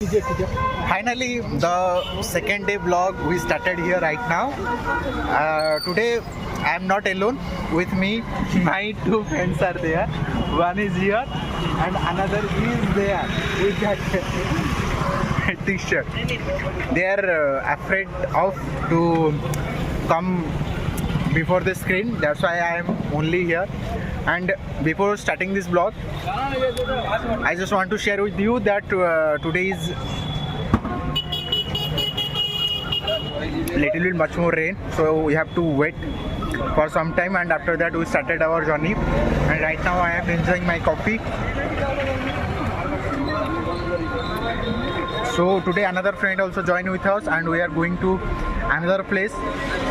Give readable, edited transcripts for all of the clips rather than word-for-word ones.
Finally, the second day vlog we started here right now. Today I am not alone. With me, my two friends are there. One is here and another is there with that t-shirt. They are afraid of to come before the screen. That's why I am only here. And before starting this vlog, I just want to share with you that today is little bit much more rain, so we have to wait for some time, and after that we started our journey. And right now I am enjoying my coffee. So today another friend also joined with us and we are going to another place.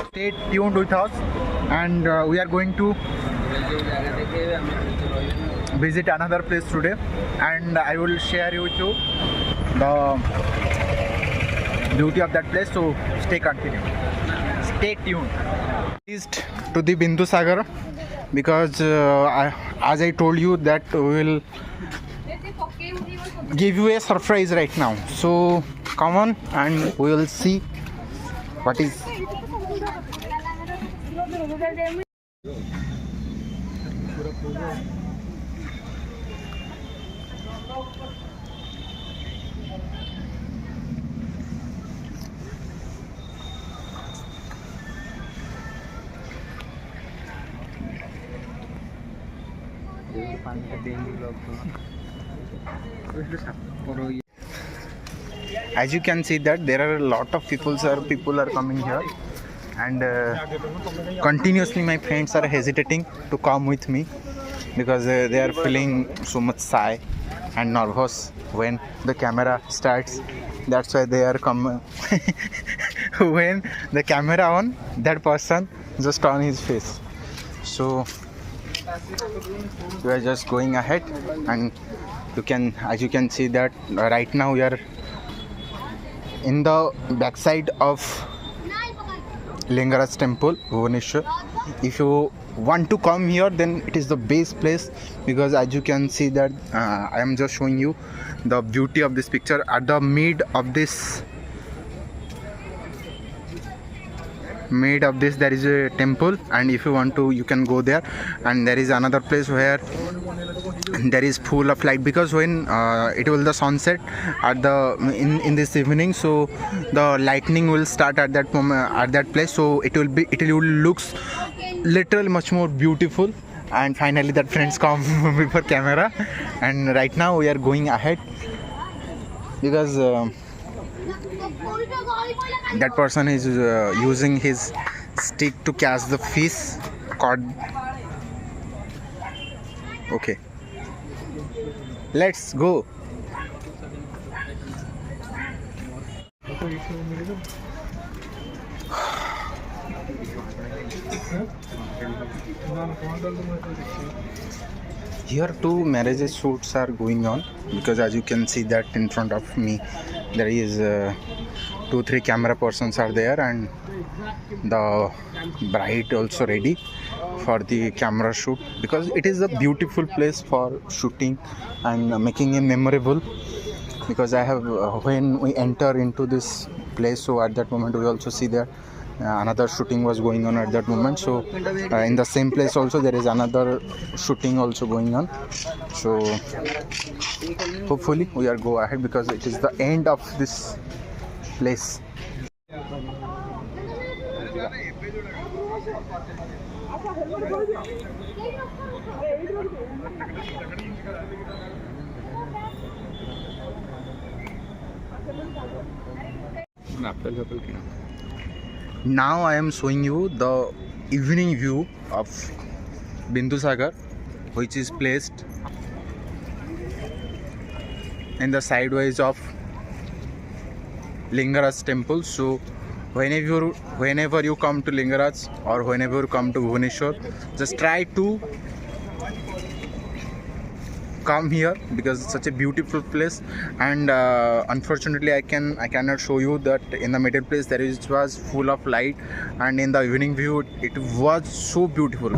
Stay tuned with us, and we are going to visit another place today, and I will share with you the beauty of that place. So stay tuned. East to the Bindusagar, because as I told you that we will give you a surprise right now. So come on and we will see what is. As you can see that there are a lot of people are coming here, and continuously my friends are hesitating to come with me because they are feeling so much shy and nervous when the camera starts. That's why they are come when the camera on, that person just on his face. So we are just going ahead, and as you can see that right now we are in the backside of Lingaraj temple, Bhubaneswar. If you want to come here, then it is the best place, because as you can see that I am just showing you the beauty of this picture. At the mid of this there is a temple, and if you want to you can go there. And there is another place where there is full of light, because when it will the sunset at the in this evening, so the lightning will start at that moment at that place, so it will looks literally much more beautiful. And finally that friends come before camera, and right now we are going ahead because that person is using his stick to catch the fish caught. Okay, let's go. Here two marriage shoots are going on, because as you can see that in front of me there is 2-3 camera persons are there, and the bride also ready for the camera shoot, because it is a beautiful place for shooting and making it memorable. Because I have when we enter into this place, so at that moment we also see that another shooting was going on at that moment. So in the same place also there is another shooting also going on. So hopefully we are go ahead, because it is the end of this place. Now I am showing you the evening view of Bindusagar, which is placed in the sideways of Lingaraj temple. So whenever you come to Lingaraj or whenever you come to Bhubaneswar, just try to come here, because it's such a beautiful place. And unfortunately I cannot show you that in the middle place was full of light, and in the evening view it was so beautiful.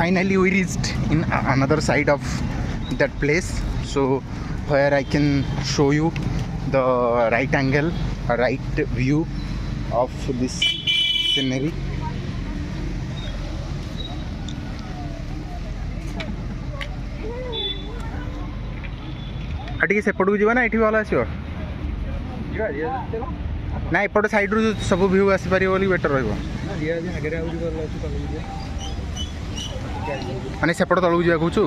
finally we reached in another side of that place, so where I can show you the right angle, right view of this scenery. ଟିକେ ସେପଟକୁ ଯିବା ନା ଏଠି ଭଲ ଆସିବ ନା ଏପଟ ସାଇଡରୁ ସବୁ ଭିଉ ଆସିପାରିବ ବୋଲି ବେଟର ରହିବ ମାନେ ସେପଟ ତଳକୁ ଯିବା କହୁଛୁ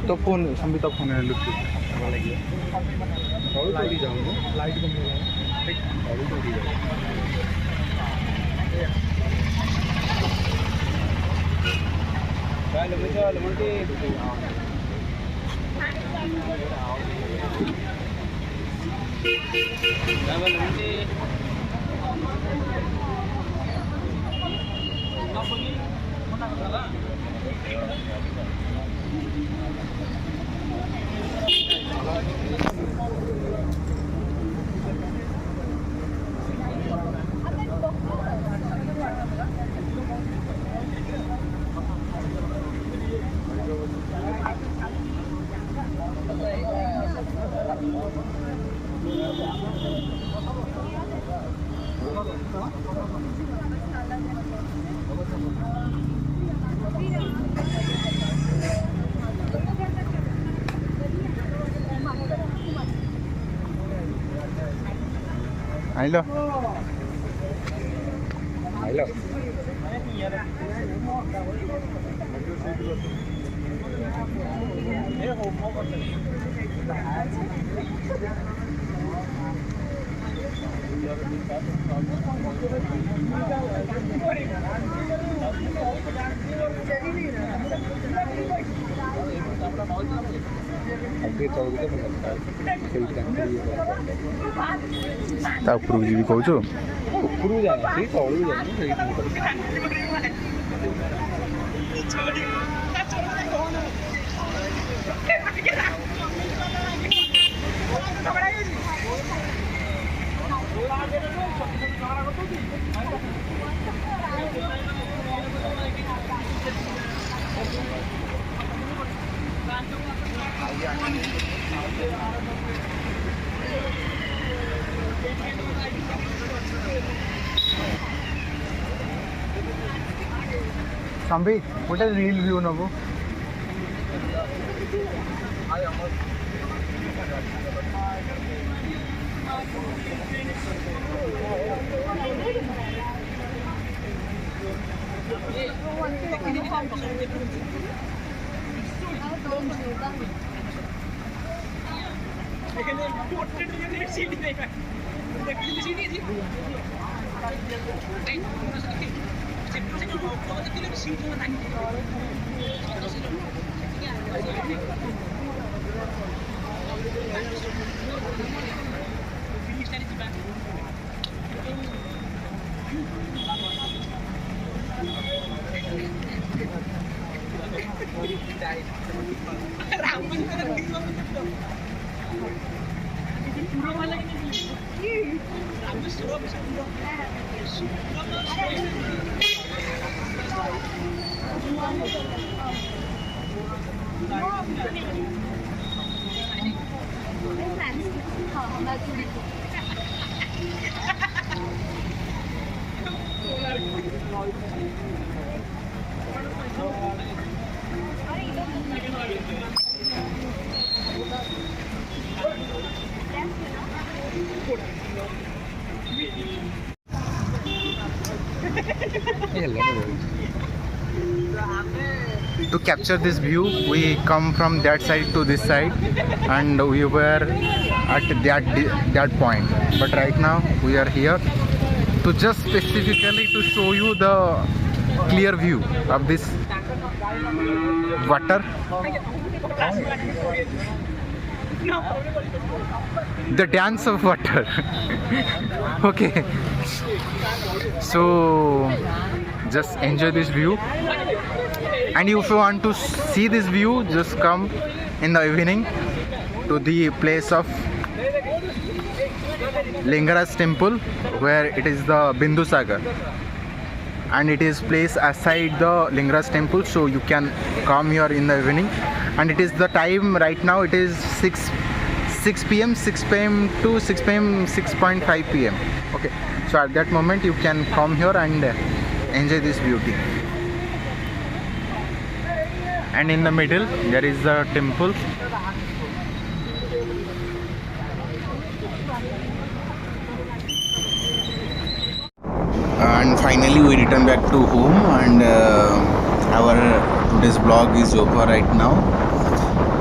तो फोन संबिता फोन है लुक आइलो आइलो ता उपरକୁ ଯିବି କହୁଛୁ ଉପରକୁ ଯାଏ ସେଇ ତଳକୁ ଯାଏ ସେଇ Sambit, what is real view now? To capture this view, we come from that side to this side, and we were at that point. But right now we are here to just specifically to show you the clear view of this water. The dance of water. Okay, so just enjoy this view, and if you want to see this view, just come in the evening to the place of Lingaraj temple, where it is the Bindusagar, and it is placed aside the Lingaraj temple, so you can come here in the evening. And it is the time right now, it is 6 p.m. 6 p.m. to 6 p.m. 6.5 p.m. Okay, so at that moment you can come here and enjoy this beauty. And in the middle there is the temple. And finally we return back to home, and our today's vlog is over right now.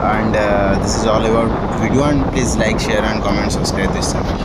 And this is all about video, and please like, share and comment, subscribe this channel.